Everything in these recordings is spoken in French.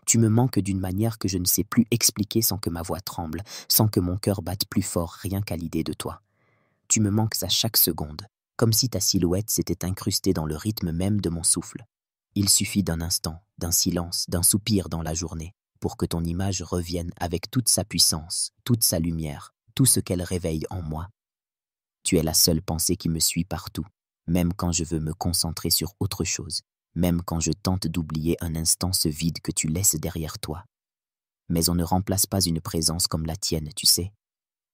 Tu me manques d'une manière que je ne sais plus expliquer sans que ma voix tremble, sans que mon cœur batte plus fort rien qu'à l'idée de toi. Tu me manques à chaque seconde, comme si ta silhouette s'était incrustée dans le rythme même de mon souffle. Il suffit d'un instant, d'un silence, d'un soupir dans la journée, pour que ton image revienne avec toute sa puissance, toute sa lumière, tout ce qu'elle réveille en moi. Tu es la seule pensée qui me suit partout, même quand je veux me concentrer sur autre chose, même quand je tente d'oublier un instant ce vide que tu laisses derrière toi. Mais on ne remplace pas une présence comme la tienne, tu sais.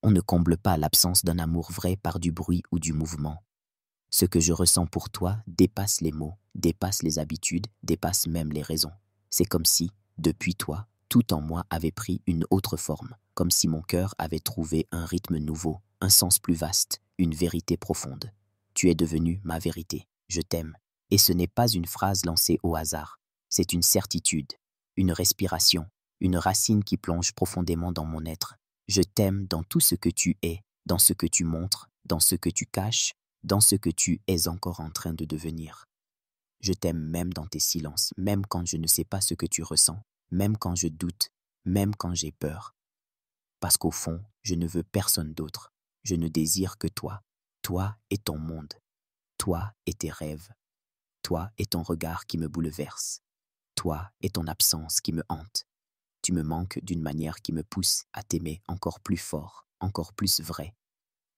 On ne comble pas l'absence d'un amour vrai par du bruit ou du mouvement. Ce que je ressens pour toi dépasse les mots, dépasse les habitudes, dépasse même les raisons. C'est comme si, depuis toi, tout en moi avait pris une autre forme, comme si mon cœur avait trouvé un rythme nouveau, un sens plus vaste, une vérité profonde. Tu es devenue ma vérité, je t'aime. Et ce n'est pas une phrase lancée au hasard, c'est une certitude, une respiration, une racine qui plonge profondément dans mon être. Je t'aime dans tout ce que tu es, dans ce que tu montres, dans ce que tu caches, dans ce que tu es encore en train de devenir. Je t'aime même dans tes silences, même quand je ne sais pas ce que tu ressens, même quand je doute, même quand j'ai peur. Parce qu'au fond, je ne veux personne d'autre. Je ne désire que toi, toi et ton monde, toi et tes rêves, toi et ton regard qui me bouleverse, toi et ton absence qui me hante. Tu me manques d'une manière qui me pousse à t'aimer encore plus fort, encore plus vrai.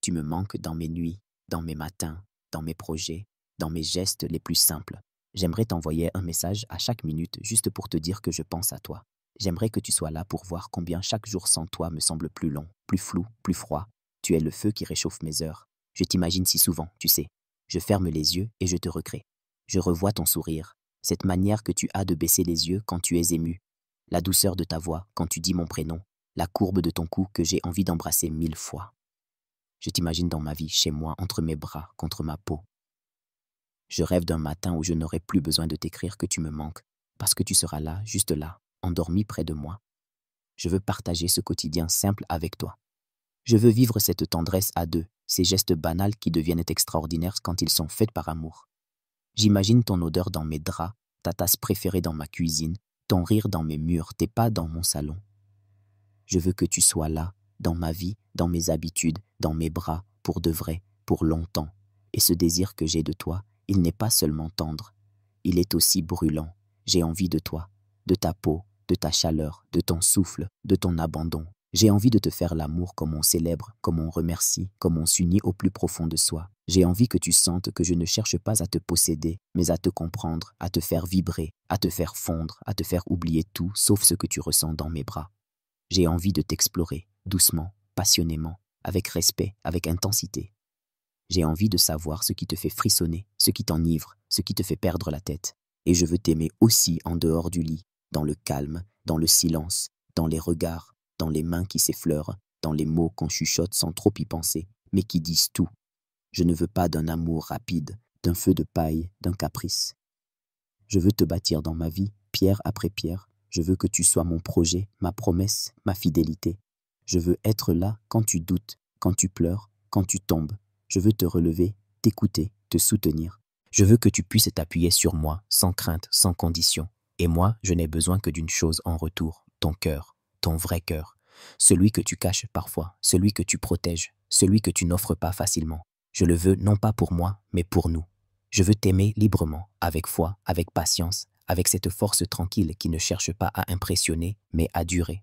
Tu me manques dans mes nuits, dans mes matins, dans mes projets, dans mes gestes les plus simples. J'aimerais t'envoyer un message à chaque minute juste pour te dire que je pense à toi. J'aimerais que tu sois là pour voir combien chaque jour sans toi me semble plus long, plus flou, plus froid. Tu es le feu qui réchauffe mes heures. Je t'imagine si souvent, tu sais. Je ferme les yeux et je te recrée. Je revois ton sourire, cette manière que tu as de baisser les yeux quand tu es ému, la douceur de ta voix quand tu dis mon prénom, la courbe de ton cou que j'ai envie d'embrasser 1000 fois. Je t'imagine dans ma vie, chez moi, entre mes bras, contre ma peau. Je rêve d'un matin où je n'aurai plus besoin de t'écrire que tu me manques, parce que tu seras là, juste là, endormi près de moi. Je veux partager ce quotidien simple avec toi. Je veux vivre cette tendresse à deux, ces gestes banals qui deviennent extraordinaires quand ils sont faits par amour. J'imagine ton odeur dans mes draps, ta tasse préférée dans ma cuisine, ton rire dans mes murs, tes pas dans mon salon. Je veux que tu sois là, dans ma vie, dans mes habitudes, dans mes bras, pour de vrai, pour longtemps. Et ce désir que j'ai de toi, il n'est pas seulement tendre, il est aussi brûlant. J'ai envie de toi, de ta peau, de ta chaleur, de ton souffle, de ton abandon. J'ai envie de te faire l'amour comme on célèbre, comme on remercie, comme on s'unit au plus profond de soi. J'ai envie que tu sentes que je ne cherche pas à te posséder, mais à te comprendre, à te faire vibrer, à te faire fondre, à te faire oublier tout, sauf ce que tu ressens dans mes bras. J'ai envie de t'explorer, doucement, passionnément, avec respect, avec intensité. J'ai envie de savoir ce qui te fait frissonner, ce qui t'enivre, ce qui te fait perdre la tête. Et je veux t'aimer aussi en dehors du lit, dans le calme, dans le silence, dans les regards, dans les mains qui s'effleurent, dans les mots qu'on chuchote sans trop y penser, mais qui disent tout. Je ne veux pas d'un amour rapide, d'un feu de paille, d'un caprice. Je veux te bâtir dans ma vie, pierre après pierre. Je veux que tu sois mon projet, ma promesse, ma fidélité. Je veux être là quand tu doutes, quand tu pleures, quand tu tombes. Je veux te relever, t'écouter, te soutenir. Je veux que tu puisses t'appuyer sur moi, sans crainte, sans condition. Et moi, je n'ai besoin que d'une chose en retour, ton cœur, ton vrai cœur. Celui que tu caches parfois, celui que tu protèges, celui que tu n'offres pas facilement. Je le veux non pas pour moi, mais pour nous. Je veux t'aimer librement, avec foi, avec patience, avec cette force tranquille qui ne cherche pas à impressionner, mais à durer.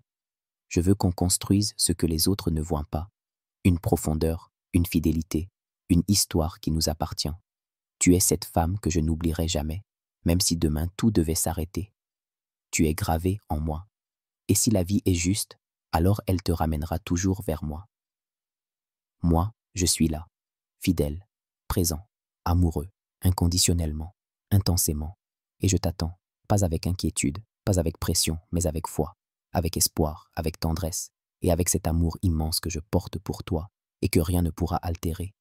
Je veux qu'on construise ce que les autres ne voient pas. Une profondeur, une fidélité, une histoire qui nous appartient. Tu es cette femme que je n'oublierai jamais, même si demain tout devait s'arrêter. Tu es gravée en moi. Et si la vie est juste, alors elle te ramènera toujours vers moi. Moi, je suis là, fidèle, présent, amoureux, inconditionnellement, intensément. Et je t'attends, pas avec inquiétude, pas avec pression, mais avec foi, avec espoir, avec tendresse, et avec cet amour immense que je porte pour toi et que rien ne pourra altérer.